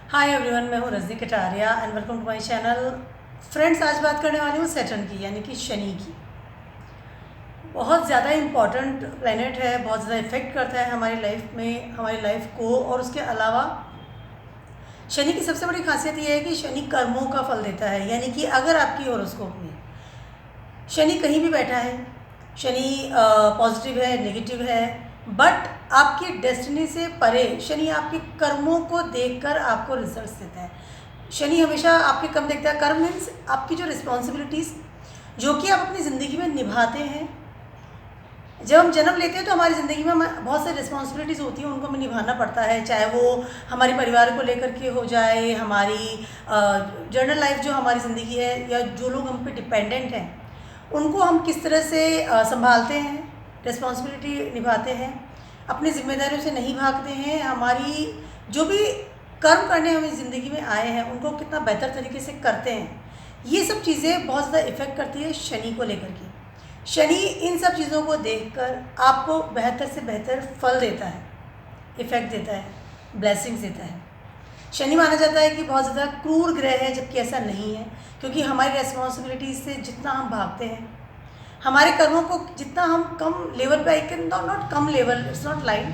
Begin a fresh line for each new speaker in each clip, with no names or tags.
हाय everyone, मैं हूँ Rajni Kataria and welcome to my channel. Friends, आज बात करने वाली हूँ सैटर्न की, यानी कि शनि की। बहुत ज़्यादा इम्पॉर्टेंट प्लेनेट है, बहुत ज़्यादा इफेक्ट करता है हमारी लाइफ में, हमारी लाइफ को। और उसके अलावा शनि की सबसे बड़ी खासियत यह है कि शनि कर्मों का फल देता है। यानी कि अगर आपकी हॉरोस्कोप में शनि कहीं भी बैठा है, शनि पॉजिटिव है, नेगेटिव है, बट आपकी डेस्टिनी से परे शनि आपके कर्मों को देखकर आपको रिजल्ट्स देता है। शनि हमेशा आपके कर्म देखता है। कर्म मीन्स आपकी जो रिस्पॉन्सिबिलिटीज़ जो कि आप अपनी ज़िंदगी में निभाते हैं। जब हम जन्म लेते हैं तो हमारी ज़िंदगी में बहुत सारी रिस्पॉन्सिबिलिटीज़ होती हैं, उनको हमें निभाना पड़ता है। चाहे वो हमारे परिवार को लेकर के हो जाए, हमारी जर्नल लाइफ जो हमारी ज़िंदगी है, या जो लोग हम पे डिपेंडेंट हैं उनको हम किस तरह से संभालते हैं, रिस्पॉन्सिबिलिटी निभाते हैं, अपनी जिम्मेदारियों से नहीं भागते हैं। हमारी जो भी कर्म करने हमें ज़िंदगी में आए हैं उनको कितना बेहतर तरीके से करते हैं, ये सब चीज़ें बहुत ज़्यादा इफ़ेक्ट करती है शनि को लेकर के। शनि इन सब चीज़ों को देखकर आपको बेहतर से बेहतर फल देता है, इफ़ेक्ट देता है, ब्लेसिंग्स देता है। शनि माना जाता है कि बहुत ज़्यादा क्रूर ग्रह है, जबकि ऐसा नहीं है, क्योंकि हमारी रेस्पॉन्सिबिलिटीज़ से जितना हम भागते हैं, हमारे कर्मों को जितना हम कम लेवल पे, I can not come level, it's not line,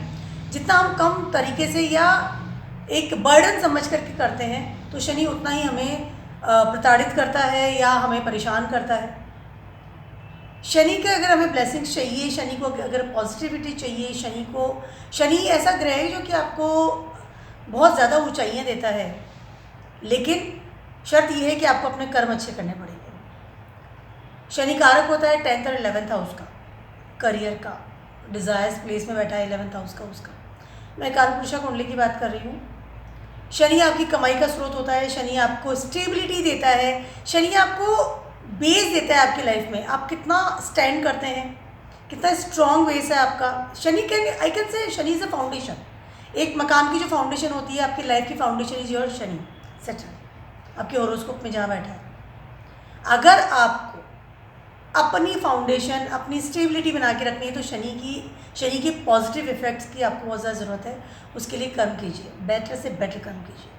जितना हम कम तरीके से या एक बर्डन समझ करके करते हैं, तो शनि उतना ही हमें प्रताड़ित करता है या हमें परेशान करता है। शनि के अगर हमें ब्लेसिंग्स चाहिए, शनि को अगर पॉजिटिविटी चाहिए, शनि ऐसा ग्रह है जो कि आपको बहुत ज़्यादा ऊंचाइयां देता है, लेकिन शर्त यह है कि आपको अपने कर्म अच्छे करने पड़ेंगे। शनि कारक होता है 10th और 11th हाउस का, करियर का, डिज़ायर्स प्लेस में बैठा है 11th हाउस का उसका। मैं कालपुरुषा कुंडली की बात कर रही हूँ। शनि आपकी कमाई का स्रोत होता है, शनि आपको स्टेबिलिटी देता है, शनि आपको बेस देता है आपकी लाइफ में। आप कितना स्टैंड करते हैं, कितना स्ट्रॉन्ग बेस है आपका। Shani can, I can say Shani is a foundation. एक मकान की जो फाउंडेशन होती है, आपकी लाइफ की foundation is your Shani settle, आपके हॉरोस्कोप में जहाँ बैठा है। अगर आपको अपनी फाउंडेशन, अपनी स्टेबिलिटी बना के रखनी है तो शनि के पॉजिटिव इफेक्ट्स की आपको बहुत ज़्यादा ज़रूरत है। उसके लिए कर्म कीजिए, बेटर से बेटर कर्म कीजिए।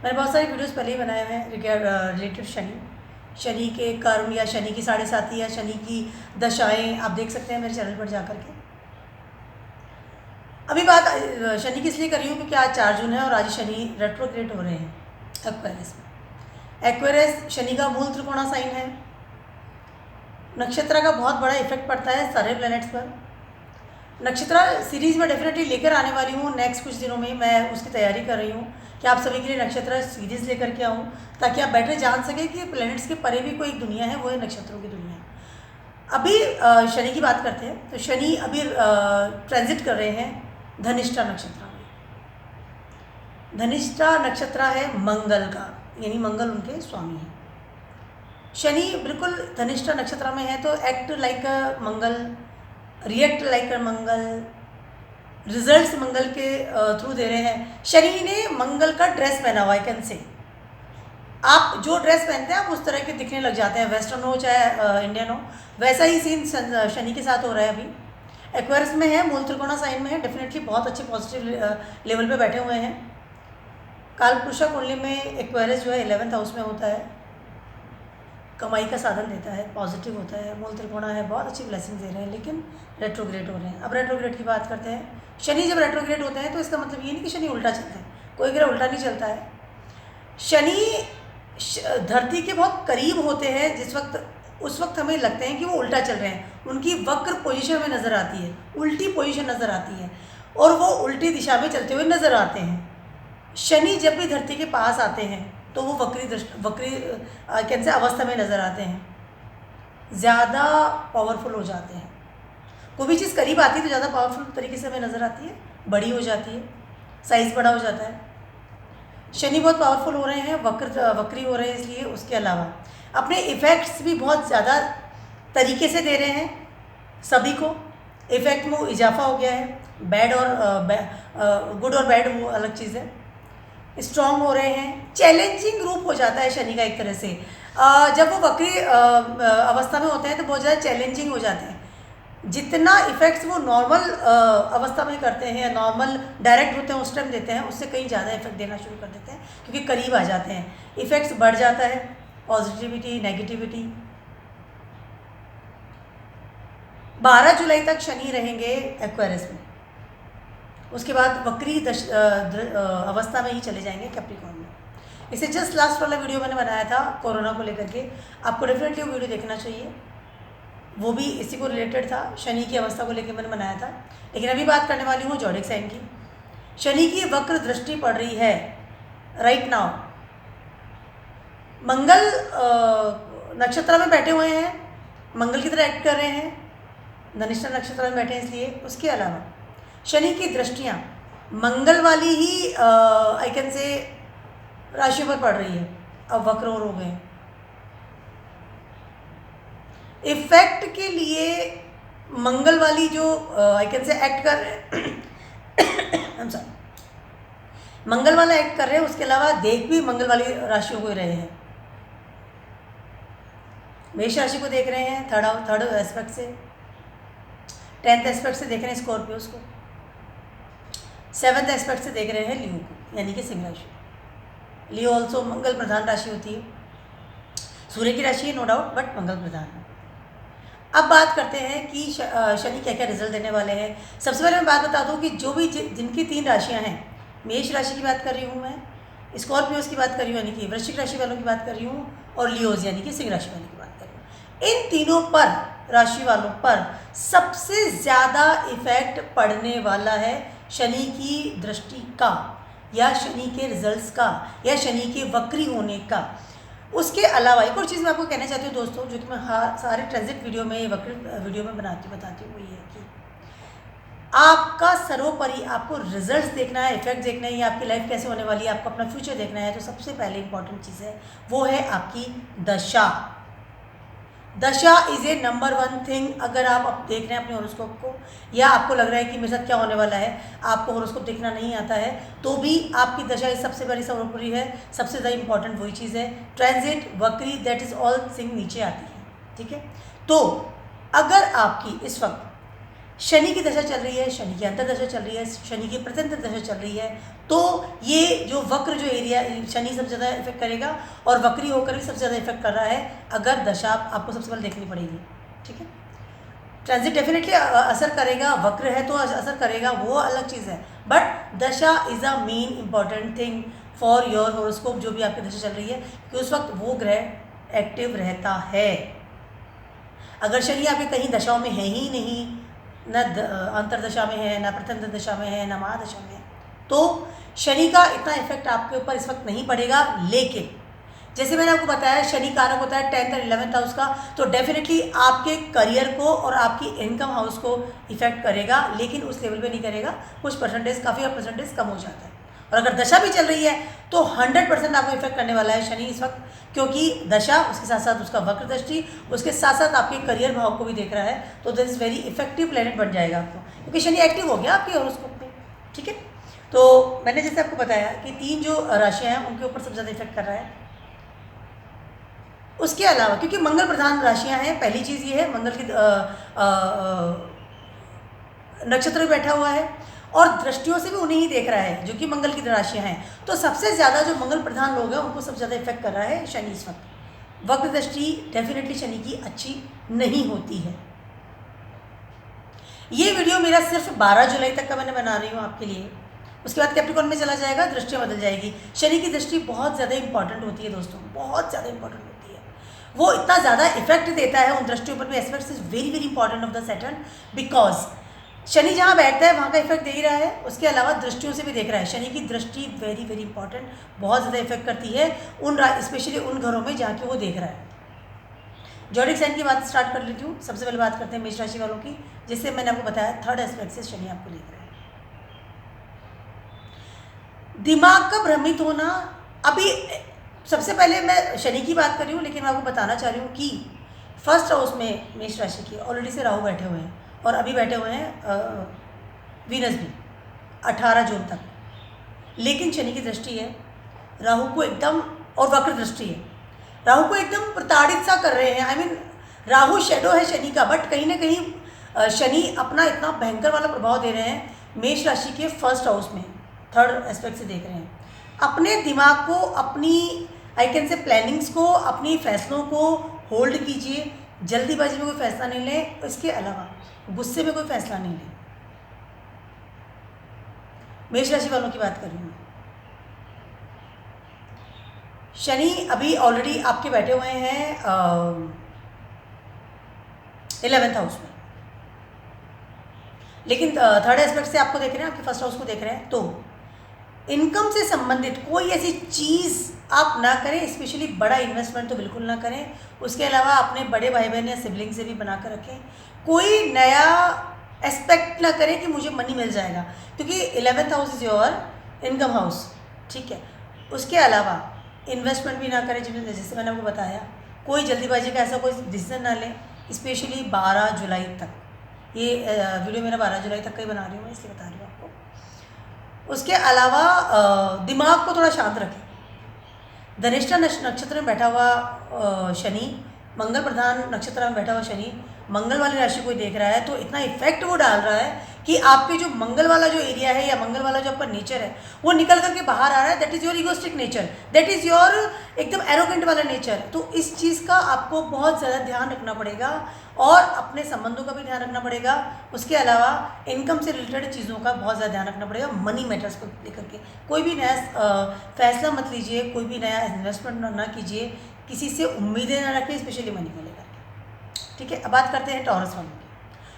मैंने बहुत सारे वीडियोस पहले ही बनाए हुए हैं रिलेटेड शनि के कर्म, या शनि की 7.5 या शनि की दशाएं, आप देख सकते हैं मेरे चैनल पर जा कर के। अभी बात शनि की इसलिए कर रही हूँ क्योंकि आज 4 जून है और आज शनि रेट्रोग्रेड हो रहे हैं एक्वेरियस में। एक्वेरियस शनि का मूल त्रिकोणा साइन है। नक्षत्र का बहुत बड़ा इफेक्ट पड़ता है सारे प्लैनेट्स पर। नक्षत्र सीरीज में डेफिनेटली लेकर आने वाली हूँ नेक्स्ट कुछ दिनों में, मैं उसकी तैयारी कर रही हूँ कि आप सभी के लिए नक्षत्र सीरीज लेकर के आऊँ, ताकि आप बेटर जान सकें कि प्लैनेट्स के परे भी कोई एक दुनिया है, वो है नक्षत्रों की दुनिया। अभी शनि की बात करते हैं तो शनि अभी ट्रांजिट कर रहे हैं धनिष्ठा नक्षत्र में। धनिष्ठा नक्षत्र है मंगल का, यानी मंगल उनके स्वामी हैं। शनि बिल्कुल धनिष्ठा नक्षत्र में है तो act like a Mangal, react like a Mangal, results Mangal के थ्रू दे रहे हैं। शनि ने मंगल का ड्रेस पहना हुआ है, कैन से आप जो ड्रेस पहनते हैं आप उस तरह के दिखने लग जाते हैं, वेस्टर्न हो चाहे इंडियन हो। वैसा ही सीन शनि के साथ हो रहा है। अभी एक्वेरियस में है, मूल त्रिकोणा साइन में है, डेफिनेटली बहुत अच्छे पॉजिटिव लेवल पे बैठे हुए हैं। कालपुरुषा कुंडली में एक्वेरियस जो है 11th हाउस में होता है, कमाई का साधन देता है, पॉजिटिव होता है, मूल त्रिकोणा है, बहुत अच्छी ब्लेसिंग दे रहे हैं, लेकिन रेट्रोग्रेड हो रहे हैं। अब रेट्रोग्रेड की बात करते हैं। शनि जब रेट्रोग्रेड होते हैं तो इसका मतलब ये नहीं कि शनि उल्टा चलता है, कोई ग्रह उल्टा नहीं चलता है। शनि धरती के बहुत करीब होते हैं उस वक्त हमें लगते हैं कि वो उल्टा चल रहे हैं, उनकी वक्र पोजीशन हमें नज़र आती है, उल्टी पोजीशन नज़र आती है, और वो उल्टी दिशा में चलते हुए नज़र आते हैं। शनि जब भी धरती के पास आते हैं तो वो वक्री कैसे अवस्था में नज़र आते हैं, ज़्यादा पावरफुल हो जाते हैं। कोई भी चीज़ करीब आती है तो ज़्यादा पावरफुल तरीके से हमें नज़र आती है, बड़ी हो जाती है, साइज़ बड़ा हो जाता है। शनि बहुत पावरफुल हो रहे हैं, वक्री हो रहे हैं, इसलिए उसके अलावा अपने इफ़ेक्ट्स भी बहुत ज़्यादा तरीके से दे रहे हैं सभी को। इफ़ेक्ट में इजाफा हो गया है, बैड और गुड और बैड वो अलग चीज़ है। स्ट्रॉन्ग हो रहे हैं, चैलेंजिंग रूप हो जाता है शनि का एक तरह से। जब वो वक्री अवस्था में होते हैं तो बहुत ज़्यादा चैलेंजिंग हो जाते हैं, जितना इफ़ेक्ट्स वो नॉर्मल अवस्था में करते हैं या नॉर्मल डायरेक्ट होते हैं उस टाइम देते हैं, उससे कहीं ज़्यादा इफेक्ट देना शुरू कर देते हैं, क्योंकि करीब आ जाते हैं, इफ़ेक्ट्स बढ़ जाता है, पॉजिटिविटी नेगेटिविटी। 12 जुलाई तक शनि रहेंगे एक्वेरियस में, उसके बाद वक्री अवस्था में ही चले जाएंगे कैप्रिकॉर्न में। इसे जस्ट लास्ट वाला वीडियो मैंने बनाया था कोरोना को लेकर के, आपको डेफिनेटली वो वीडियो देखना चाहिए, वो भी इसी को रिलेटेड था, शनि की अवस्था को लेकर मैंने बनाया था। लेकिन अभी बात करने वाली हूँ जॉडिक साइन की। शनि की वक्र दृष्टि पड़ रही है राइट नाउ, मंगल नक्षत्र में बैठे हुए हैं, मंगल की तरह एक्ट कर रहे हैं, धनिष्ठा नक्षत्र में बैठे हैं इसलिए। उसके अलावा शनि की दृष्टियाँ मंगल वाली ही आई कैन से राशि पर पड़ रही है, अब वक्र और हो गए। इफेक्ट के लिए मंगल वाली जो आई कैन से एक्ट कर रहे हैं मंगल वाला एक्ट कर रहे हैं, उसके अलावा देख भी मंगल वाली राशियों को ही रहे हैं। मेष राशि को देख रहे हैं थर्ड एस्पेक्ट से, 10th एस्पेक्ट से देख रहे हैं स्कॉर्पियोस को, 7th एस्पेक्ट से देख रहे हैं लियो को, यानी कि सिंह राशि। लियो ऑल्सो मंगल प्रधान राशि होती है, सूर्य की राशि है नो डाउट, बट मंगल प्रधान है। अब बात करते हैं कि शनि क्या क्या रिजल्ट देने वाले हैं। सबसे पहले मैं बात बता दूं कि जो भी जिनकी 3 राशियां हैं, मेष राशि की बात कर रही हूँ मैं, स्कॉर्पियोस की बात कर रही हूँ यानी कि वृश्चिक राशि वालों की बात कर रही हूँ, और लियोज यानी कि सिंह राशि वालों की बात कर रही हूँ। इन तीनों पर राशि वालों पर सबसे ज़्यादा इफेक्ट पड़ने वाला है शनि की दृष्टि का, या शनि के रिजल्ट्स का, या शनि के वक्री होने का। उसके अलावा एक और चीज़ मैं आपको कहना चाहती हूँ दोस्तों, जो कि मैं सारे ट्रांजिट वीडियो में वक्र वीडियो में बताती हूँ, वो ये है कि आपका सर्वोपरि आपको रिजल्ट्स देखना है, इफेक्ट देखना है, या आपकी लाइफ कैसे होने वाली है, आपको अपना फ्यूचर देखना है, तो सबसे पहले इंपॉर्टेंट चीज़ है वो है आपकी दशा। दशा इज़ ए नंबर 1 थिंग। अगर आप देख रहे हैं अपने हॉरोस्कोप को, या आपको लग रहा है कि मेरे साथ क्या होने वाला है, आपको हॉरोस्कोप देखना नहीं आता है, तो भी आपकी दशा सबसे बड़ी सर्वोपरि है, सबसे ज़्यादा इंपॉर्टेंट वही चीज़ है। ट्रांजिट वक्री दैट इज़ ऑल थिंग नीचे आती है, ठीक है। तो अगर आपकी इस वक्त शनि की दशा चल रही है, शनि की अंतर्दशा चल रही है, शनि की प्रत्यंतर दशा चल रही है, तो ये जो वक्र जो एरिया शनि सबसे ज़्यादा इफेक्ट करेगा, और वक्री होकर भी सबसे ज़्यादा इफेक्ट कर रहा है। अगर दशा आपको सबसे पहले देखनी पड़ेगी, ठीक है। ट्रांजिट डेफिनेटली असर करेगा, वक्र है तो असर करेगा, वो अलग चीज़ है, बट दशा is a main important thing for your horoscope. जो भी आपकी दशा चल रही है, कि उस वक्त वो ग्रह एक्टिव रहता है। अगर शनि आपके कहीं दशाओं में है ही नहीं, न अंतरदशा में है, न प्रत्यंतर दशा में है, न महादशा में है, तो शनि का इतना इफेक्ट आपके ऊपर इस वक्त नहीं पड़ेगा। लेकिन जैसे मैंने आपको बताया, शनि कारक होता है 10th और 11th हाउस का, तो डेफिनेटली आपके करियर को और आपकी इनकम हाउस को इफेक्ट करेगा, लेकिन उस लेवल पे नहीं करेगा, कुछ परसेंटेज, काफ़ी परसेंटेज कम हो जाता है। और अगर दशा भी चल रही है तो 100% आपको इफेक्ट करने वाला है शनि इस वक्त, क्योंकि दशा, उसके साथ साथ उसका वक्र दृष्टि, उसके साथ साथ आपके करियर भाव को भी देख रहा है, तो this is very effective planet बन जाएगा आपको, क्योंकि शनि एक्टिव हो गया आपके हॉरोस्कोप में, ठीक है। तो मैंने जैसे आपको बताया कि 3 जो राशियाँ हैं उनके ऊपर सबसे ज़्यादा इफेक्ट कर रहा है। उसके अलावा क्योंकि मंगल प्रधान राशियाँ हैं, पहली चीज़ ये है, मंगल की नक्षत्र में बैठा हुआ है, और दृष्टियों से भी उन्हें ही देख रहा है जो कि मंगल की राशियाँ हैं, तो सबसे ज़्यादा जो मंगल प्रधान लोग हैं उनको सबसे ज़्यादा इफेक्ट कर रहा है शनि इस वक्त। वक्र दृष्टि डेफिनेटली शनि की अच्छी नहीं होती है। ये वीडियो मेरा सिर्फ 12 जुलाई तक का मैंने बना रही हूँ आपके लिए, उसके बाद कैप्रिकॉर्न में चला जाएगा, दृष्टियाँ बदल जाएगी। शनि की दृष्टि बहुत ज़्यादा इंपॉर्टेंट होती है दोस्तों, बहुत ज़्यादा इंपॉर्टेंट होती है। वो इतना ज़्यादा इफेक्ट देता है उन दृष्टियों पर भी, aspects is very very important of the Saturn, because Shani जहाँ बैठता है वहाँ का इफेक्ट दे ही रहा है, उसके अलावा दृष्टियों से भी देख रहा है। शनि की दृष्टि वेरी वेरी इंपॉर्टेंट, बहुत ज़्यादा इफेक्ट करती है स्पेशली उन घरों में जहाँ की वो देख रहा है। जॉडिक साइन की बात स्टार्ट कर लेती हूँ। सबसे पहले बात करते हैं मेष राशि वालों की, जिससे मैंने आपको बताया 3rd एस्पेक्ट से शनि आपको देख रहा है। दिमाग का भ्रमित होना, अभी सबसे पहले मैं शनि की बात कर रही हूँ, लेकिन मैं आपको बताना चाह रही हूँ कि 1st हाउस में मेष राशि की ऑलरेडी से राहु बैठे हुए हैं, और अभी बैठे हुए हैं वीनस भी 18 जून तक। लेकिन शनि की दृष्टि है राहु को एकदम, और वक्र दृष्टि है, राहु को एकदम प्रताड़ित सा कर रहे हैं। आई मीन राहु शेडो है शनि का, बट कहीं ना कहीं शनि अपना इतना भयंकर वाला प्रभाव दे रहे हैं मेष राशि के फर्स्ट हाउस में, थर्ड एस्पेक्ट से देख रहे हैं। अपने दिमाग को, अपनी आई कैन से प्लानिंग्स को, अपनी फैसलों को होल्ड कीजिए। जल्दीबाजी में कोई फैसला नहीं लें, इसके अलावा गुस्से में कोई फैसला नहीं लें। मेष राशि वालों की बात कर रही हूँ। शनि अभी ऑलरेडी आपके बैठे हुए हैं 11th हाउस में, लेकिन थर्ड एस्पेक्ट से आपको देख रहे हैं, आपके फर्स्ट हाउस को देख रहे हैं। तो इनकम से संबंधित कोई ऐसी चीज़ आप ना करें, स्पेशली बड़ा इन्वेस्टमेंट तो बिल्कुल ना करें। उसके अलावा अपने बड़े भाई बहन या सिबलिंग से भी बना कर रखें। कोई नया एस्पेक्ट ना करें कि मुझे मनी मिल जाएगा, क्योंकि 11th house is your income house, ठीक है। उसके अलावा इन्वेस्टमेंट भी ना करें, जैसे मैंने आपको बताया। कोई जल्दीबाजी का ऐसा कोई डिसीजन ना लें, स्पेशली 12 जुलाई तक। ये वीडियो मेरा 12 जुलाई तक का ही बना रही हूँ मैं, इसलिए बता रही हूँ आपको। उसके अलावा दिमाग को थोड़ा शांत रखें। धनिष्ठा नक्षत्र में बैठा हुआ शनि, मंगल प्रधान नक्षत्र में बैठा हुआ शनि मंगल वाली राशि को देख रहा है, तो इतना इफेक्ट वो डाल रहा है कि आपके जो मंगल वाला जो एरिया है या मंगल वाला जो आपका नेचर है वो निकल करके बाहर आ रहा है। That is your egoistic nature, that is your एकदम एरोगेंट वाला नेचर। तो इस चीज़ का आपको बहुत ज़्यादा ध्यान रखना पड़ेगा और अपने संबंधों का भी ध्यान रखना पड़ेगा। उसके अलावा इनकम से रिलेटेड चीज़ों का बहुत ज़्यादा ध्यान रखना पड़ेगा। मनी मैटर्स को लेकर के कोई भी नया फैसला मत लीजिए, कोई भी नया इन्वेस्टमेंट ना कीजिए, किसी से उम्मीदें ना रखें, स्पेशली मनी को लेकर के, ठीक है। अब बात करते हैं टॉरस वालों की।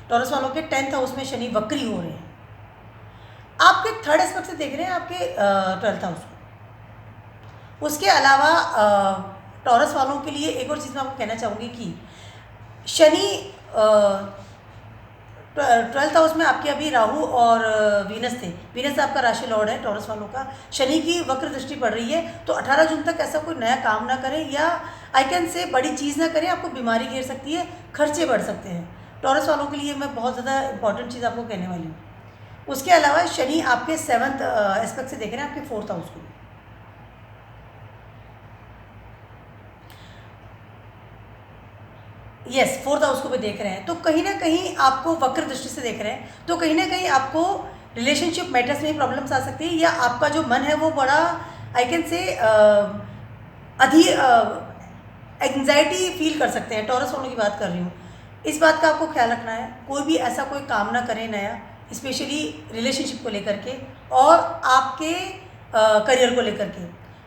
टॉरस वालों के 10th हाउस में शनि वक्री हो रहे हैं, आपके थर्ड एस्पेक्ट से देख रहे हैं आपके 12th हाउस को। उसके अलावा टॉरस वालों के लिए एक और चीज़ मैं आपको कहना चाहूँगी कि शनि 12th हाउस में आपके अभी राहु और वीनस थे। वीनस आपका राशि लॉर्ड है टॉरस वालों का। शनि की वक्र दृष्टि पड़ रही है, तो 18 जून तक ऐसा कोई नया काम ना करें या आई कैन से बड़ी चीज़ ना करें, आपको बीमारी घेर सकती है, खर्चे बढ़ सकते हैं। टॉरस वालों के लिए मैं बहुत ज़्यादा इंपॉर्टेंट चीज़ आपको कहने वाली हूँ। उसके अलावा शनि आपके 7th एस्पेक्ट से देख रहे हैं आपके 4th हाउस को। यस, 4th हाउस को भी देख रहे हैं, तो कहीं ना कहीं आपको वक्र दृष्टि से देख रहे हैं, तो कहीं ना कहीं आपको रिलेशनशिप मैटर्स में प्रॉब्लम्स आ सकती है, या आपका जो मन है वो बड़ा I can say anxiety feel कर सकते हैं। टॉरस वालों की बात कर रही हूँ। इस बात का आपको ख्याल रखना है, कोई भी ऐसा कोई काम ना करें नया, स्पेशली रिलेशनशिप को लेकर के और आपके करियर को लेकर के।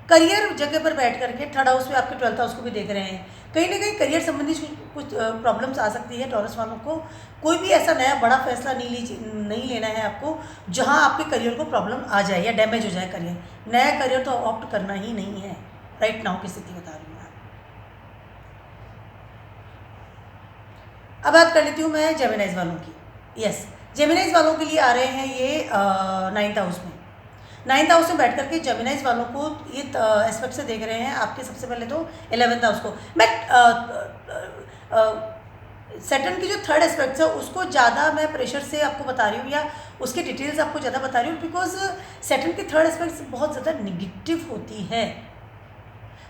करियर जगह पर बैठ करके थर्ड हाउस में आपके 12th हाउस को भी देख रहे हैं, कहीं ना कहीं करियर संबंधी कुछ प्रॉब्लम्स आ सकती है टॉरस वालों को। कोई भी ऐसा नया बड़ा फैसला नहीं लेना है आपको जहां आपके करियर को प्रॉब्लम आ जाए या डैमेज हो जाए करियर। नया करियर तो ऑप्ट करना ही नहीं है, राइट नाउ की स्थिति बता रही हूँ। अब बात कर लेती हूँ मैं जेमिनाइज वालों की। यस, जेमिनाइज वालों के लिए आ रहे हैं ये 9th हाउस में। 9th हाउस में बैठ करके जेमिनाइज वालों को ये एस्पेक्ट से देख रहे हैं आपके सबसे पहले तो 11th हाउस को। मैं सैटर्न की जो थर्ड एस्पेक्ट है उसको ज़्यादा मैं प्रेशर से आपको बता रही हूँ या उसके डिटेल्स आपको ज़्यादा बता रही हूँ, बिकॉज सैटर्न की थर्ड एस्पेक्ट बहुत ज़्यादा निगेटिव होती है,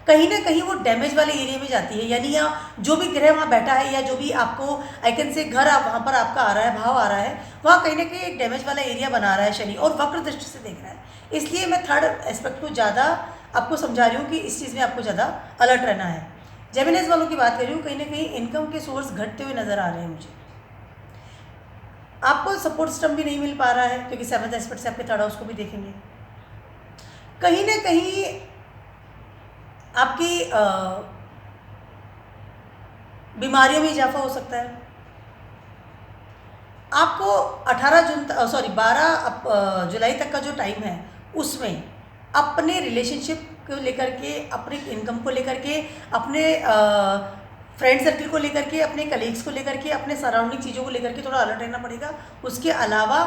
कहीं ना कहीं वो डैमेज वाले एरिया में जाती है। यानी या जो भी ग्रह वहाँ बैठा है या जो भी आपको आई कैन से घर आप वहाँ पर आपका आ रहा है, भाव आ रहा है, वहाँ कहीं ना कहीं एक डैमेज वाला एरिया बना रहा है शनि, और वक्र दृष्टि से देख रहा है। इसलिए मैं थर्ड एस्पेक्ट को ज़्यादा आपको समझा रही हूँ कि इस चीज़ में आपको ज़्यादा अलर्ट रहना है। जेमिनाइज वालों की बात कर रही हूँ, कहीं ना कहीं इनकम के सोर्स घटते हुए नज़र आ रहे हैं मुझे। आपको सपोर्ट सिस्टम भी नहीं मिल पा रहा है, क्योंकि 7th एस्पेक्ट से आपके थर्ड हाउस को भी देखेंगे। कहीं ना कहीं आपकी बीमारियों में इजाफा हो सकता है। आपको 12 जुलाई तक का जो टाइम है उसमें अपने रिलेशनशिप को लेकर के, अपने इनकम को लेकर के, अपने फ्रेंड सर्कल को लेकर के, अपने कलीग्स को लेकर के, अपने सराउंडिंग चीज़ों को लेकर के थोड़ा अलर्ट रहना पड़ेगा। उसके अलावा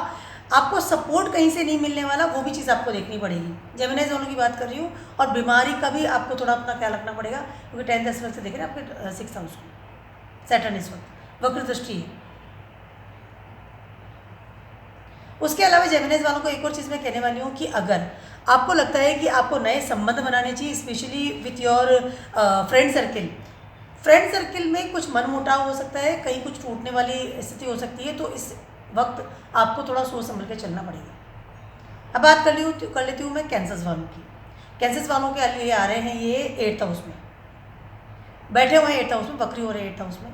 आपको सपोर्ट कहीं से नहीं मिलने वाला, वो भी चीज़ आपको देखनी पड़ेगी। जेमिनाइज वालों की बात कर रही हूँ। और बीमारी का भी आपको थोड़ा अपना ख्याल रखना पड़ेगा, क्योंकि 10th एस्पेक्ट से देख रहे हैं आपके 6th हाउस को सैटर्न इस वक्त वक्र दृष्टि है। उसके अलावा जेमिनाइज वालों को एक और चीज़ मैं कहने वाली हूँ कि अगर आपको लगता है कि आपको नए संबंध बनाने चाहिए, specially with your friend circle, friend circle में कुछ मनमुटाव हो सकता है, कहीं कुछ टूटने वाली स्थिति हो सकती है, तो इस वक्त आपको थोड़ा सोच समझ के चलना पड़ेगा। अब बात कर लेती हूँ मैं कैंसर्स वालों की। कैंसर्स वालों के लिए आ रहे हैं ये 8th हाउस में बैठे हुए हैं, 8th हाउस में बकरी हो रहे हैं 8th हाउस में।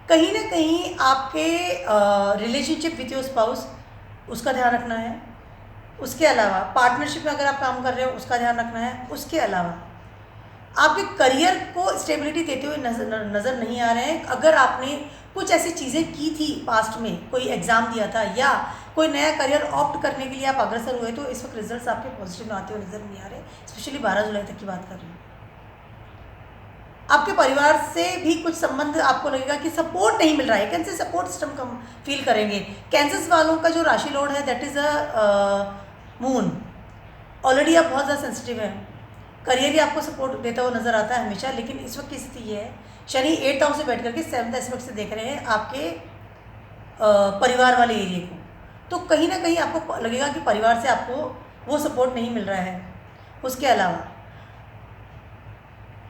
कहीं ना कहीं आपके रिलेशनशिप विथ योर स्पाउस, उसका ध्यान रखना है। उसके अलावा पार्टनरशिप में अगर आप काम कर रहे हो उसका ध्यान रखना है। उसके अलावा आपके करियर को स्टेबिलिटी देते हुए नज़र नहीं आ रहे हैं। अगर आपने कुछ ऐसी चीज़ें की थी पास्ट में, कोई एग्ज़ाम दिया था या कोई नया करियर ऑप्ट करने के लिए आप अग्रसर हुए, तो इस वक्त रिजल्ट्स आपके पॉजिटिव में आते हुए नज़र नहीं आ रहे। स्पेशली 12 जुलाई तक की बात कर रही हूँ। आपके परिवार से भी कुछ संबंध आपको लगेगा कि सपोर्ट नहीं मिल रहा है, कैंसर सपोर्ट सिस्टम कम फील करेंगे। कैंसर वालों का जो राशि लॉर्ड है that is a moon. Already आप बहुत ज़्यादा सेंसिटिव हैं, करियर ही आपको सपोर्ट देता हुआ नज़र आता है हमेशा, लेकिन इस वक्त की स्थिति ये है, शनि 8th हाउस से बैठ करके 7th एस्पेक्ट से देख रहे हैं आपके परिवार वाले एरिया को, तो कहीं ना कहीं आपको लगेगा कि परिवार से आपको वो सपोर्ट नहीं मिल रहा है। उसके अलावा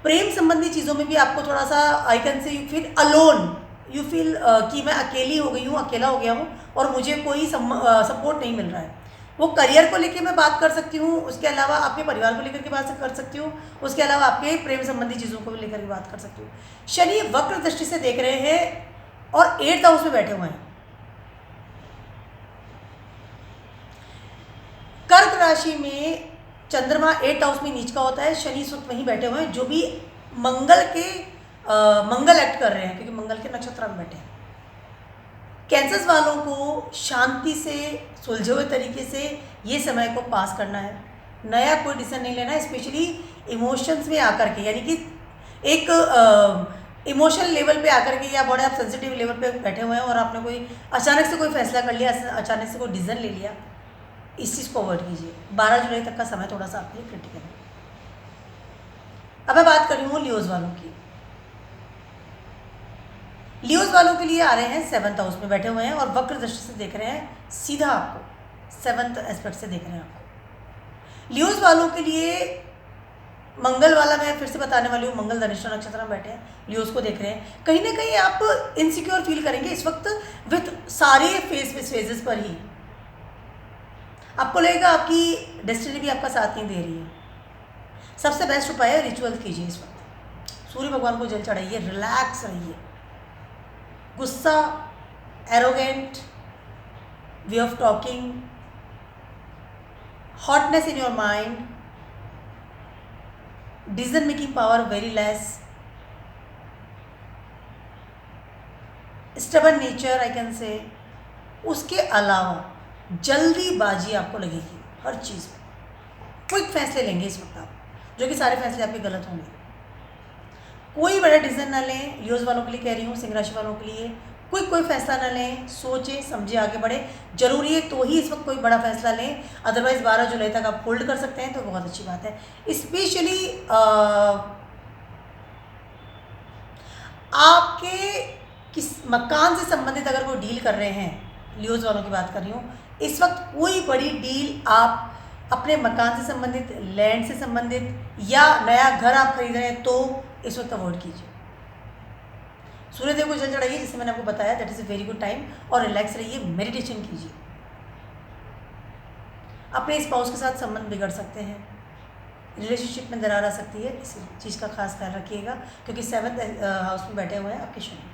प्रेम संबंधी चीज़ों में भी आपको थोड़ा सा I can say you feel alone, you feel कि मैं अकेली हो गई हूँ, अकेला हो गया हूँ और मुझे कोई सपोर्ट नहीं मिल रहा है। वो करियर को लेकर मैं बात कर सकती हूँ, उसके अलावा आपके परिवार को लेकर के बात कर सकती हूँ, उसके अलावा आपके प्रेम संबंधी चीज़ों को लेकर के बात कर सकती हूँ। शनि वक्र दृष्टि से देख रहे हैं और 8th हाउस में बैठे हुए हैं। कर्क राशि में चंद्रमा 8th हाउस में नीच का होता है, शनि इस वक्त वहीं बैठे हुए हैं, जो भी मंगल के मंगल एक्ट कर रहे हैं, क्योंकि मंगल के नक्षत्र में बैठे हैं। कैंसर वालों को शांति से सुलझे हुए तरीके से ये समय को पास करना है, नया कोई डिसीजन नहीं लेना है, स्पेशली इमोशंस में आकर के, यानी कि एक इमोशनल लेवल पे आकर के या बड़े आप सेंसिटिव लेवल पे बैठे हुए हैं और आपने कोई अचानक से कोई फैसला कर लिया, अचानक से कोई डिसीजन ले लिया, इस चीज़ को अवॉइड कीजिए। 12 जुलाई तक का समय थोड़ा सा आपके लिए क्रिटिकल है। अब मैं बात कर रही हूँ लियोज वालों की। लियोज वालों के लिए आ रहे हैं 7th हाउस में बैठे हुए हैं और वक्र दृष्टि से देख रहे हैं सीधा आपको, 7th एस्पेक्ट से देख रहे हैं आपको। लियोज वालों के लिए मंगल वाला, मैं फिर से बताने वाली हूँ, मंगल धनिष्ठा नक्षत्र में बैठे हैं, लियोज को देख रहे हैं। कहीं ना कहीं आप इनसिक्योर फील करेंगे इस वक्त विथ सारे फेजेस पर ही। आपको लगेगा आपकी डेस्टिनी भी आपका साथ नहीं दे रही है। सबसे बेस्ट उपाय है रिचुअल कीजिए इस वक्त, सूर्य भगवान को जल चढ़ाइए, रिलैक्स रहिए। गुस्सा, arrogant way of talking, hotness in your mind, decision making power very less, stubborn nature I can say. उसके अलावा जल्दीबाजी आपको लगेगी हर चीज़ में, क्विक फैसले लेंगे इस वक्त आप, जो कि सारे फैसले आपके गलत होंगे। कोई बड़ा डिसीजन ना लें, लियोज वालों के लिए कह रही हूँ, सिंह राशि वालों के लिए कोई फैसला ना लें, सोचें समझे आगे बढ़े। जरूरी है तो ही इस वक्त कोई बड़ा फैसला लें, अदरवाइज 12 जुलाई तक आप होल्ड कर सकते हैं तो बहुत अच्छी बात है। स्पेशली आपके किस मकान से संबंधित अगर कोई डील कर रहे हैं, लियोज वालों की बात कर रही हूँ, इस वक्त कोई बड़ी डील आप अपने मकान से संबंधित, लैंड से संबंधित या नया घर आप खरीद रहे हैं तो इस वक्त अवॉइड कीजिए। सूर्यदेव को जल चढ़ाइए, जिससे मैंने आपको बताया, that is a very good time, और रिलैक्स रहिए, मेडिटेशन कीजिए। अपने स्पाउस के साथ संबंध बिगड़ सकते हैं, रिलेशनशिप में दरार आ सकती है, इस चीज़ का खास ख्याल रखिएगा, क्योंकि 7th हाउस में बैठे हुए हैं आपके शनि।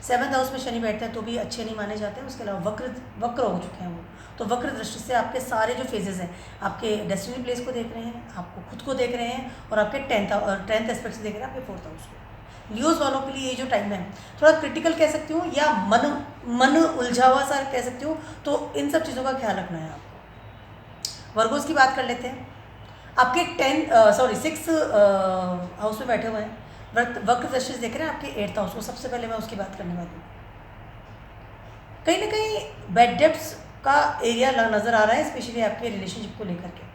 7th हाउस में शनि बैठते हैं तो भी अच्छे नहीं माने जाते हैं। उसके अलावा वक्र हो चुके हैं वो, तो वक्र दृष्टि से आपके सारे जो फेजेस हैं, आपके डेस्टिनी प्लेस को देख रहे हैं, आपको खुद को देख रहे हैं, और आपके 10th एस्पेक्ट से देख रहे हैं आपके 4th हाउस को। लियोज वालों के लिए ये जो टाइम है थोड़ा क्रिटिकल कह सकती हूँ, या मन उलझा हुआ सा कह सकती हूँ, तो इन सब चीज़ों का ख्याल रखना है आपको। वर्गोस की बात कर लेते हैं। आपके 6th हाउस में बैठे हुए हैं, वक्र दृष्टि से देख रहे हैं आपके 8th हाउस को। सबसे पहले मैं उसकी बात करने वाली हूँ। कहीं ना कहीं बैड डेब्ट्स का एरिया नज़र आ रहा है, स्पेशली आपके रिलेशनशिप को लेकर के,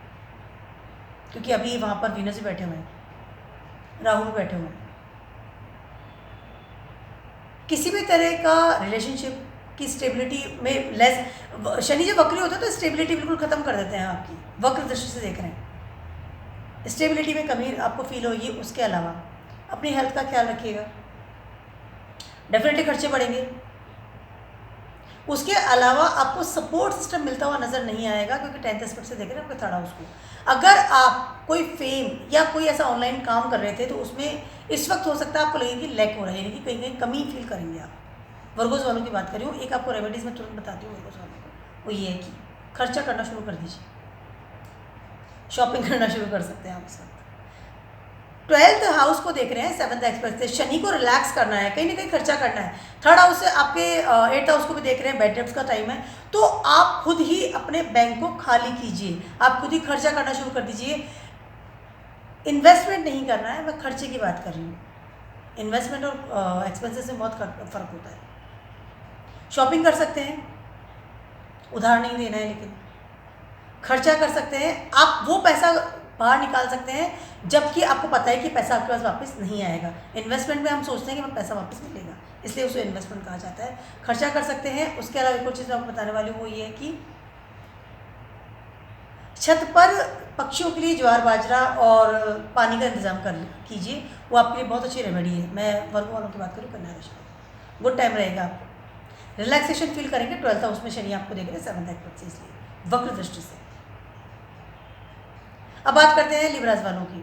क्योंकि अभी वहाँ पर वीनस भी बैठे हुए हैं, राहु भी बैठे हुए हैं। किसी भी तरह का रिलेशनशिप की स्टेबिलिटी में लेस, शनि जब वक्री होता है तो स्टेबिलिटी बिल्कुल ख़त्म कर देते हैं आपकी, वक्र दृष्टि से देख रहे हैं, स्टेबिलिटी में कमी आपको फील होगी। उसके अलावा अपनी हेल्थ का ख्याल रखिएगा, डेफिनेटली खर्चे बढ़ेंगे। उसके अलावा आपको सपोर्ट सिस्टम मिलता हुआ नज़र नहीं आएगा, क्योंकि 10th एस्पेक्ट से देख रहे हैं आपके थर्ड हाउस को। अगर आप कोई फेम या कोई ऐसा ऑनलाइन काम कर रहे थे तो उसमें इस वक्त हो सकता है आपको लगे कि लैक हो रहा है, यानी कि कहीं कहीं कमी फील करेंगे आप। वर्गोस वालों की बात कर रही हूँ, एक आपको रेमेडीज़ में तुरंत बताती हूँ वर्गोस वालों को, वो ये है कि खर्चा करना शुरू कर दीजिए, शॉपिंग करना शुरू कर सकते हैं आप इस वक्त। 12th हाउस को देख रहे हैं 7th एक्सपर्ट से, शनि को रिलैक्स करना है, कहीं ना कहीं खर्चा करना है। थर्ड हाउस से आपके 8th हाउस को भी देख रहे हैं, बेड डेब्ट्स का टाइम है, तो आप खुद ही अपने बैंक को खाली कीजिए, आप खुद ही खर्चा करना शुरू कर दीजिए। इन्वेस्टमेंट नहीं करना है, मैं खर्चे की बात कर रही हूँ। इन्वेस्टमेंट और एक्सपेंसेस में बहुत फ़र्क होता है। शॉपिंग कर सकते हैं, उधार नहीं देना है, लेकिन खर्चा कर सकते हैं। आप वो पैसा बाहर निकाल सकते हैं जबकि आपको पता है कि पैसा आपके पास वापस नहीं आएगा। इन्वेस्टमेंट में हम सोचते हैं कि पैसा वापस मिलेगा, इसलिए उसे इन्वेस्टमेंट कहा जाता है। खर्चा कर सकते हैं। उसके अलावा एक और चीज़ मैं आपको बताने वाली हूँ, वो ये है कि छत पर पक्षियों के लिए ज्वार बाजरा और पानी का इंतजाम कर कीजिए, वो आपके लिए बहुत अच्छी रेमेडी है। मैं वर्गों वालों की बात करूँ, कन्या राशि वालों, गुड टाइम रहेगा आपको, रिलैक्सेशन फील करेंगे। 12th हाउस में शनि आपको देख रहे हैं 7th एक्सपर्ट से, इसलिए वक्र दृष्टि से। अब बात करते हैं लिब्राज वालों की।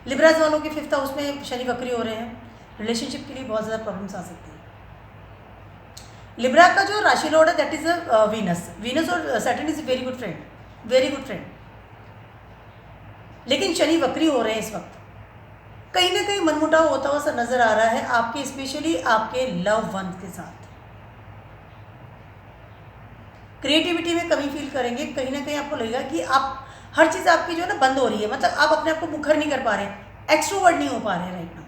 लिब्राज वालों के 5th हाउस में शनि वक्री हो रहे हैं, रिलेशनशिप के लिए बहुत ज़्यादा प्रॉब्लम्स आ सकती हैं। लिब्रा का जो राशि लॉर्ड है दैट इज वीनस। वीनस और Saturn is very good friend, very good friend. लेकिन शनि वक्री हो रहे हैं इस वक्त, कहीं ना कहीं मनमुटाव होता हुआ सा नजर आ रहा है आपके, स्पेशली आपके लव वन के साथ। क्रिएटिविटी में कमी फील करेंगे, कहीं ना कहीं आपको लगेगा कि आप हर चीज़ आपकी जो है ना बंद हो रही है, मतलब आप अपने आप को मुखर नहीं कर पा रहे, एक्सट्रोवर्ट नहीं हो पा रहे राइट नाउ।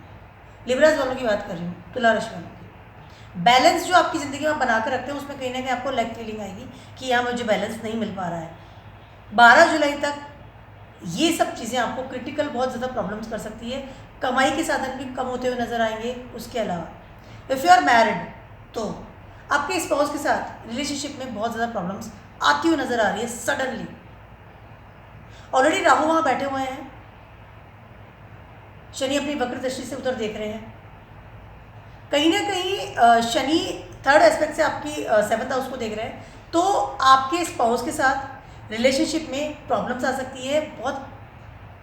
लिब्राज वालों की बात कर रही हूँ, तुला राशि वालों की। बैलेंस जो आपकी ज़िंदगी में बना कर रखते हैं उसमें कहीं ना कहीं आपको लैक फीलिंग आएगी कि यहाँ मुझे बैलेंस नहीं मिल पा रहा है। 12 जुलाई तक ये सब चीज़ें आपको क्रिटिकल बहुत ज़्यादा प्रॉब्लम्स कर सकती है। कमाई के साधन भी कम होते हुए नजर आएंगे। उसके अलावा इफ़ यू आर मैरिड तो आपके स्पाउस के साथ रिलेशनशिप में बहुत ज़्यादा प्रॉब्लम्स आती हुई नजर आ रही है सडनली। ऑलरेडी राहु वहाँ बैठे हुए हैं, शनि अपनी वक्र दृष्टि से उधर देख रहे हैं। कहीं ना कहीं शनि 3rd एस्पेक्ट से आपकी 7th हाउस को देख रहे हैं, तो आपके स्पाउस के साथ रिलेशनशिप में प्रॉब्लम्स आ सकती है। बहुत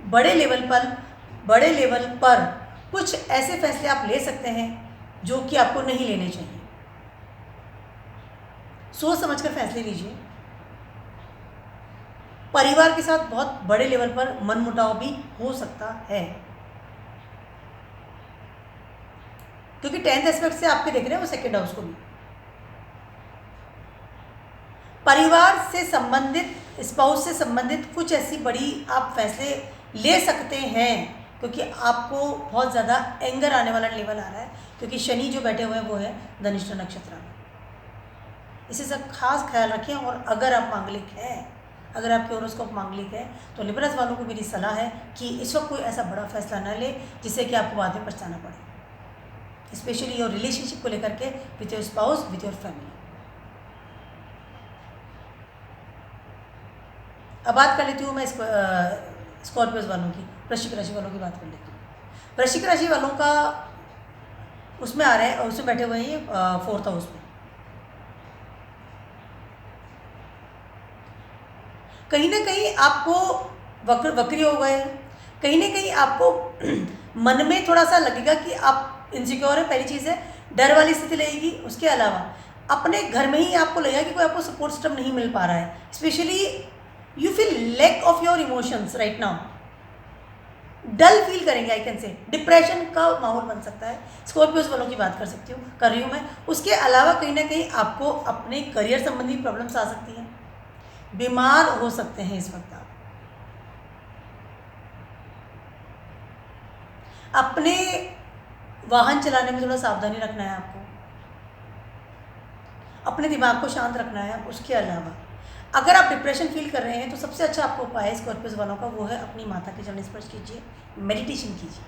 बड़े लेवल पर कुछ ऐसे फैसले आप ले सकते हैं जो कि आपको नहीं लेने चाहिए। सोच समझकर फैसले लीजिए। परिवार के साथ बहुत बड़े लेवल पर मनमुटाव भी हो सकता है, क्योंकि 10th एस्पेक्ट से आपके देख रहे हैं वो 2nd हाउस को भी। परिवार से संबंधित, स्पाउस से संबंधित कुछ ऐसी बड़ी आप फैसले ले सकते हैं, क्योंकि आपको बहुत ज़्यादा एंगर आने वाला लेवल आ रहा है, क्योंकि शनि जो बैठे हुए हैं वो है धनिष्ठा नक्षत्र में। इसे सब खास ख्याल रखें। और अगर आप मांगलिक हैं, अगर आपके हॉरोस्कोप मांगलिक है, तो लिब्रस वालों को मेरी सलाह है कि इस वक्त कोई ऐसा बड़ा फैसला न ले जिससे कि आपको बाद में पछताना पड़े, स्पेशली योर रिलेशनशिप को लेकर के with your spouse, with your family. अब बात कर लेती हूँ मैं स्कॉर्पियोज वालों की, वृश्चिक राशि वालों की बात कर लेती हूँ। वृश्चिक राशि वालों का उसमें आ रहे हैं, उसमें बैठे हुए हैं ये 4th हाउस में। कहीं ना कहीं आपको वक्री हो गए, कहीं ना कहीं आपको मन में थोड़ा सा लगेगा कि आप इनसिक्योर है, पहली चीज़ है डर वाली स्थिति लगेगी। उसके अलावा अपने घर में ही आपको लगेगा कि कोई आपको सपोर्ट सिस्टम नहीं मिल पा रहा है, specially you feel lack of your emotions right now, dull फील करेंगे, आई कैन से डिप्रेशन का माहौल बन सकता है। स्कॉर्पियोज वालों की बात कर रही हूँ मैं। उसके अलावा कहीं ना कहीं आपको अपने करियर संबंधी प्रॉब्लम्स आ सकती हैं, बीमार हो सकते हैं इस वक्त आप। अपने वाहन चलाने में थोड़ा सावधानी रखना है आपको, अपने दिमाग को शांत रखना है। उसके अलावा अगर आप डिप्रेशन फील कर रहे हैं तो सबसे अच्छा आपको उपाय है स्कॉर्पियोज वालों का, वो है अपनी माता के चरण स्पर्श कीजिए, मेडिटेशन कीजिए।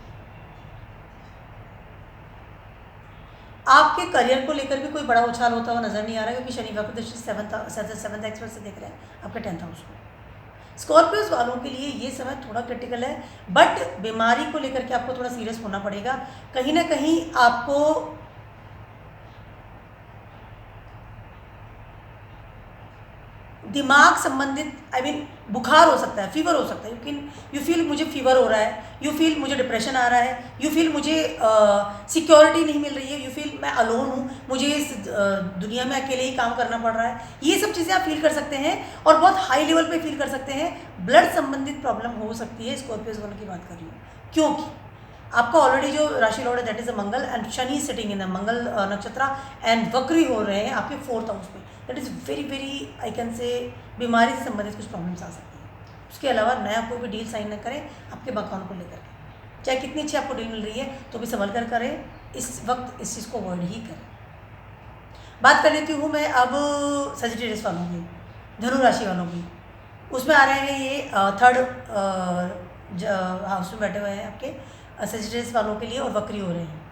आपके करियर को लेकर भी कोई बड़ा उछाल होता हुआ नजर नहीं आ रहा है, क्योंकि शनि वक्र दृष्टि 7th एक्सपर्ट से देख रहे हैं आपके 10th हाउस को। स्कॉर्पियोज वालों के लिए ये समय थोड़ा क्रिटिकल है, बट बीमारी को लेकर के आपको थोड़ा सीरियस होना पड़ेगा। कहीं ना कहीं आपको दिमाग संबंधित बुखार हो सकता है, फीवर हो सकता है, यू फील मुझे फीवर हो रहा है, यू फील मुझे डिप्रेशन आ रहा है, यू फील मुझे सिक्योरिटी नहीं मिल रही है, यू फील मैं अलोन हूँ, मुझे इस दुनिया में अकेले ही काम करना पड़ रहा है। ये सब चीज़ें आप फील कर सकते हैं और बहुत हाई लेवल पे फील कर सकते हैं। ब्लड संबंधित प्रॉब्लम हो सकती है, स्कॉर्पियोज वालों की बात कर रही हूँ, क्योंकि आपका ऑलरेडी जो राशि लॉर्ड है that is a Mangal and Shani sitting in the Mangal nakshatra and वक्री हो रहे हैं आपके 4th हाउस में। That is very I can say बीमारी से संबंधित कुछ प्रॉब्लम्स आ सकती हैं। उसके अलावा नया कोई भी डील साइन न करें आपके मकान को लेकर के, चाहे कितनी अच्छी आपको डील मिल रही है तो भी संभल कर करें, इस वक्त इस चीज़ को अवॉइड ही करें। बात कर लेती हूँ मैं अब सजिटेरियस वालों की, धनु राशि वालों की। उसमें आ रहे हैं ये 3rd हाउस में बैठे हुए हैं आपके सजिटेरियस वालों के लिए और वक्री हो रहे हैं।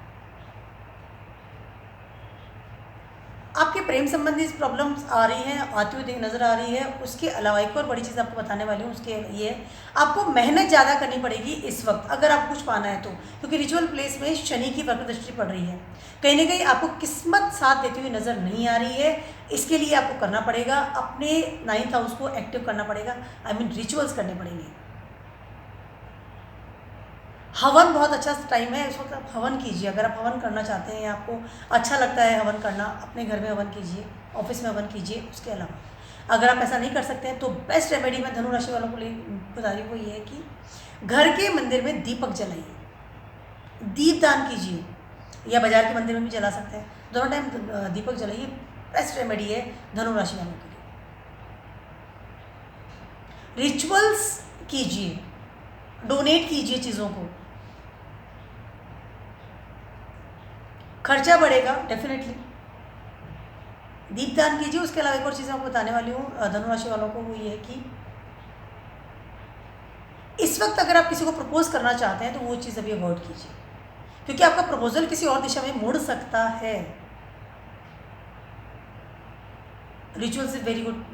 आपके प्रेम संबंधी प्रॉब्लम्स आ रही हैं, आती हुई नज़र आ रही है। उसके अलावा एक और बड़ी चीज़ आपको बताने वाली हूँ, उसके ये आपको मेहनत ज़्यादा करनी पड़ेगी इस वक्त अगर आपको कुछ पाना है तो, क्योंकि रिचुअल प्लेस में शनि की वक्र दृष्टि पड़ रही है। कहीं ना कहीं आपको किस्मत साथ देती हुई नज़र नहीं आ रही है। इसके लिए आपको करना पड़ेगा, अपने 9th हाउस को एक्टिव करना पड़ेगा, रिचुअल्स करने पड़ेंगे। हवन बहुत अच्छा टाइम है, इस वक्त आप हवन कीजिए। अगर आप हवन करना चाहते हैं, आपको अच्छा लगता है हवन करना, अपने घर में हवन कीजिए, ऑफिस में हवन कीजिए। उसके अलावा अगर आप ऐसा नहीं कर सकते हैं तो बेस्ट रेमेडी मैं धनु राशि वालों को लिए बता रही हूँ, वो ये है कि घर के मंदिर में दीपक जलाइए, दीप दान कीजिए, या बाजार के मंदिर में भी जला सकते हैं। दोनों टाइम दीपक जलाइए, बेस्ट रेमेडी है धनु राशि वालों के लिए। रिचुअल्स कीजिए, डोनेट कीजिए चीज़ों को, खर्चा बढ़ेगा डेफिनेटली, दीपदान कीजिए। उसके अलावा एक और चीज़ आपको बताने वाली हूँ धनु राशि वालों को, वो ये है कि इस वक्त अगर आप किसी को प्रपोज करना चाहते हैं तो वो चीज़ अभी अवॉइड कीजिए, क्योंकि आपका प्रपोजल किसी और दिशा में मुड़ सकता है। Rituals is very good,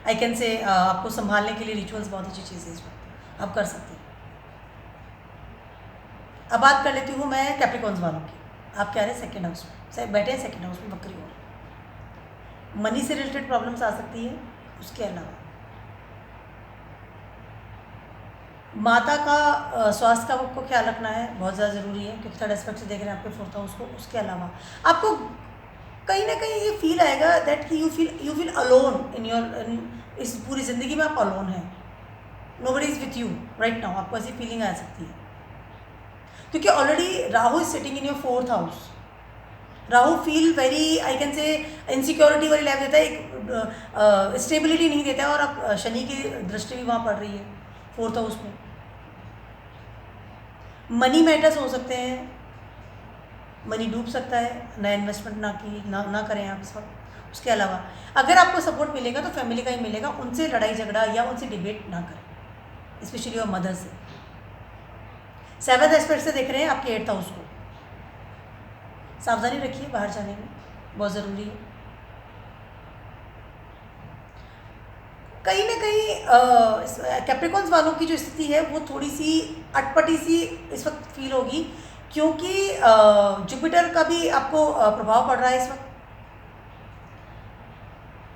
I can say आपको संभालने के लिए रिचुअल्स बहुत अच्छी चीज़ है, इस वक्त आप कर सकते हैं। अब बात कर लेती हूँ मैं कैप्रिकॉन्स वालों की। आप क्या रहे 2nd हाउस में बैठे हैं, 2nd हाउस में वक्री हो रहे, मनी से रिलेटेड प्रॉब्लम्स आ सकती है। उसके अलावा माता का स्वास्थ्य का आपको ख्याल रखना है, बहुत ज़्यादा ज़रूरी है, क्योंकि 3rd एस्पेक्ट से देख रहे हैं आपके 4th हाउस को। उसके अलावा आपको कहीं ना कहीं ये फील आएगा दैट कि you feel alone in your, इस पूरी ज़िंदगी में आप अलोन हैं, nobody is with you right now. आपको ऐसी फीलिंग आ सकती है, क्योंकि already Rahu is sitting in your 4th house. Rahu feel very I can say insecurity वाली लाइफ देता है, एक स्टेबिलिटी नहीं देता है, और अब शनि की दृष्टि भी वहाँ पड़ रही है 4th हाउस में। मनी मैटर्स हो सकते हैं, मनी डूब सकता है, नया इन्वेस्टमेंट ना करें आप इस वक्त। उसके अलावा अगर आपको सपोर्ट मिलेगा तो फैमिली का ही मिलेगा, उनसे लड़ाई झगड़ा या उनसे डिबेट ना करें, स्पेशली और मदर से। 7th एस्पेक्ट से देख रहे हैं आपके 8th हाउस को, सावधानी रखिए बाहर जाने में, बहुत ज़रूरी है। कहीं ना कहीं कैप्रिकॉन्स वालों की जो स्थिति है वो थोड़ी सी अटपटी सी इस वक्त फील होगी, क्योंकि जुपिटर का भी आपको प्रभाव पड़ रहा है इस वक्त।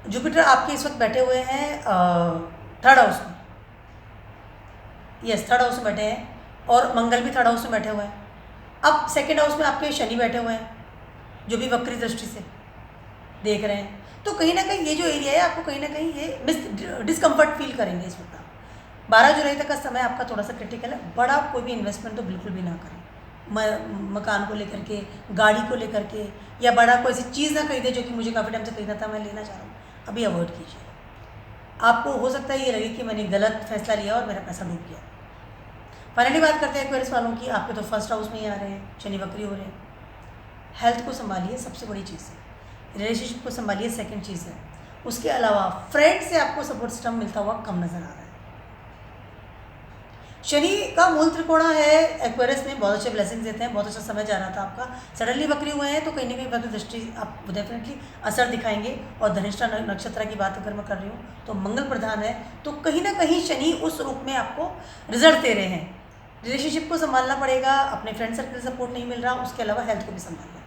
जुपिटर आपके इस वक्त बैठे हुए हैं 3rd हाउस में, यस 3rd हाउस में बैठे हैं, और मंगल भी 3rd हाउस में बैठे हुए हैं। अब 2nd हाउस में आपके शनि बैठे हुए हैं, जो भी वक्री दृष्टि से देख रहे हैं। तो कहीं ना कहीं ये जो एरिया है आपको कहीं ना कहीं ये डिस्कम्फर्ट फील करेंगे इस वक्त। 12 जुलाई तक का समय आपका थोड़ा सा क्रिटिकल है। बड़ा कोई भी इन्वेस्टमेंट तो बिल्कुल भी ना करें, मकान को लेकर के, गाड़ी को लेकर के, या बड़ा कोई ऐसी चीज़ ना खरीदे जो कि मुझे काफ़ी टाइम से खरीदना था, मैं लेना चाह रहा हूँ, अभी अवॉइड कीजिए। आपको हो सकता है ये लगे कि मैंने गलत फैसला लिया और मेरा पैसा डूब गया। फाइनली बात करते हैं एक्वेरियस वालों की। आपके तो 1st हाउस में ही आ रहे हैं, शनि वक्री हो रहे हैं। हेल्थ को संभालिए, सबसे बड़ी चीज़ है। रिलेशनशिप को संभालिए, 2nd चीज़ है। उसके अलावा फ्रेंड से आपको सपोर्ट सिस्टम मिलता हुआ कम नज़र आ रहा है। शनि का मूल त्रिकोण है एक्वेरियस में, बहुत अच्छे ब्लेसिंग्स देते हैं। बहुत अच्छा समय जा रहा था आपका, सडनली वक्री हुए हैं तो कहीं ना कहीं वक्र दृष्टि आप डेफिनेटली असर दिखाएंगे। और धनिष्ठा नक्षत्र की बात अगर मैं कर रही हूँ तो मंगल प्रधान है, तो कहीं ना कहीं शनि उस रूप में आपको रिजल्ट दे रहे हैं। रिलेशनशिप को संभालना पड़ेगा, अपने फ्रेंड सर्कल सपोर्ट नहीं मिल रहा, उसके अलावा हेल्थ को भी संभालना।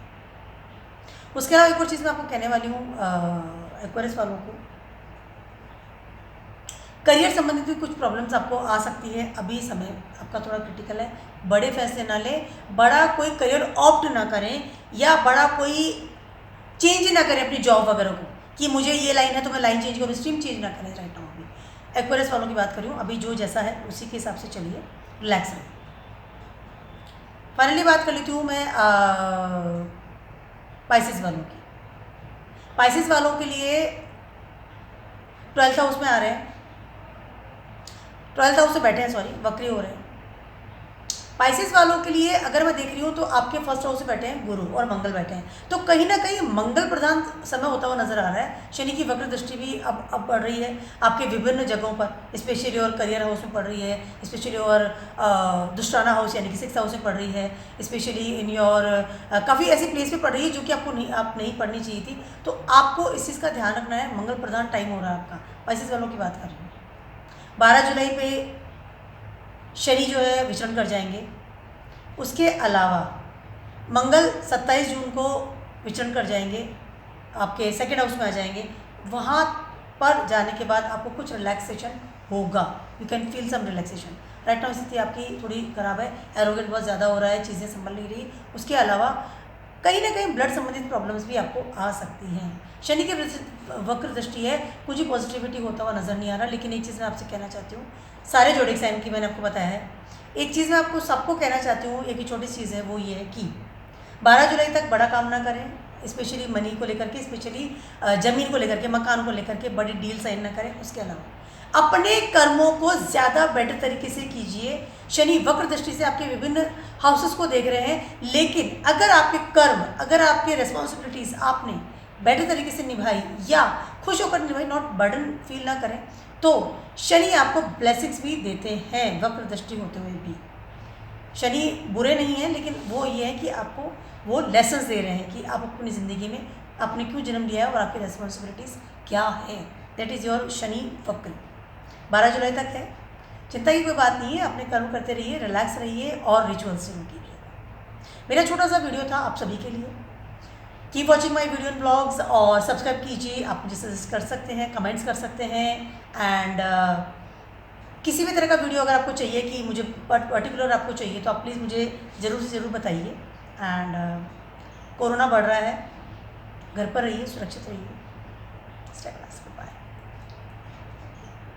उसके अलावा एक और चीज़ मैं आपको कहने वाली हूँ एक्वेरियस वालों को, करियर संबंधित भी कुछ प्रॉब्लम्स आपको आ सकती है। अभी समय आपका थोड़ा क्रिटिकल है, बड़े फैसले ना लें, बड़ा कोई करियर ऑप्ट ना करें या बड़ा कोई चेंज ना करें अपनी जॉब वगैरह को, कि मुझे ये लाइन है तो मैं लाइन चेंज करूँ, स्ट्रीम चेंज ना करें राइट नाउ। अभी एक्वेरियस वालों की बात करूँ, अभी जो जैसा है उसी के हिसाब से चलिए, रिलैक्स रहे। फाइनली बात कर लेती हूँ मैं पाइसेस वालों की। पाइसेस वालों के लिए 12th हाउस में आ रहे हैं, 12th हाउस से बैठे हैं, सॉरी वक्री हो रहे हैं। पाइसेस वालों के लिए अगर मैं देख रही हूँ तो आपके फर्स्ट हाउस से बैठे हैं गुरु और मंगल बैठे हैं, तो कहीं ना कहीं मंगल प्रधान समय होता हुआ नजर आ रहा है। शनि की वक्र दृष्टि भी अब बढ़ रही है आपके विभिन्न जगहों पर, स्पेशली और करियर हाउस में पड़ रही है, स्पेशली और दुष्टाना हाउस यानी कि 6th हाउस में पड़ रही है, स्पेशली इन योर काफ़ी ऐसी प्लेस पे पड़ रही है जो कि आपको नहीं पढ़नी चाहिए थी। तो आपको इस चीज़ का ध्यान रखना है, मंगल प्रधान टाइम हो रहा है आपका। पाइसेस वालों की बात कर रही हूँ, 12 जुलाई पे शनि जो है विचरण कर जाएंगे। उसके अलावा मंगल 27 जून को विचरण कर जाएंगे, आपके 2nd हाउस में आ जाएंगे। वहाँ पर जाने के बाद आपको कुछ रिलैक्सेशन होगा, you can feel some relaxation. Right now स्थिति आपकी थोड़ी खराब है, एरोगेंट बहुत ज़्यादा हो रहा है, चीज़ें संभल नहीं रही। उसके अलावा कहीं ना कहीं ब्लड संबंधित प्रॉब्लम्स भी आपको आ सकती हैं। शनि की वक्र दृष्टि है, कुछ ही पॉजिटिविटी होता हुआ नज़र नहीं आ रहा। लेकिन एक चीज़ मैं आपसे कहना चाहती हूँ, सारे जोडिक साइन की मैंने आपको बताया है। एक चीज़ मैं आपको सबको कहना चाहती हूँ, एक ही छोटी चीज़ है, वो ये है कि 12 जुलाई तक बड़ा काम ना करें, स्पेशली मनी को लेकर के, स्पेशली ज़मीन को लेकर के, मकान को लेकर के बड़ी डील साइन ना करें। उसके अलावा अपने कर्मों को ज़्यादा बेटर तरीके से कीजिए। शनि वक्र दृष्टि से आपके विभिन्न हाउसेस को देख रहे हैं, लेकिन अगर आपके कर्म, अगर आपके रिस्पॉन्सिबिलिटीज़ आपने बेटर तरीके से निभाई या खुश होकर निभाई, नॉट बर्डन फील ना करें, तो शनि आपको ब्लेसिंग्स भी देते हैं वक्र दृष्टि होते हुए भी। शनि बुरे नहीं हैं, लेकिन वो ये है कि आपको वो लेसन्स दे रहे हैं कि आप अपनी ज़िंदगी में आपने क्यों जन्म लिया है और आपकी रिस्पॉन्सिबिलिटीज़ क्या है। दैट इज़ योर शनि वक्र, 12 जुलाई तक है। चिंता की कोई बात नहीं है, अपने कर्म करते रहिए, रिलैक्स रहिए और रिचुअल्स जरूर कीजिए। मेरा छोटा सा वीडियो था आप सभी के लिए। Keep watching my video and blogs और सब्सक्राइब कीजिए। आप मुझे सजेस्ट कर सकते हैं, कमेंट्स कर सकते हैं, एंड किसी भी तरह का वीडियो अगर आपको चाहिए कि मुझे पर्टिकुलर आपको चाहिए तो आप प्लीज़ मुझे ज़रूर से ज़रूर बताइए। एंड कोरोना बढ़ रहा है, घर पर रहिए, सुरक्षित रहिए, स्टे क्लास।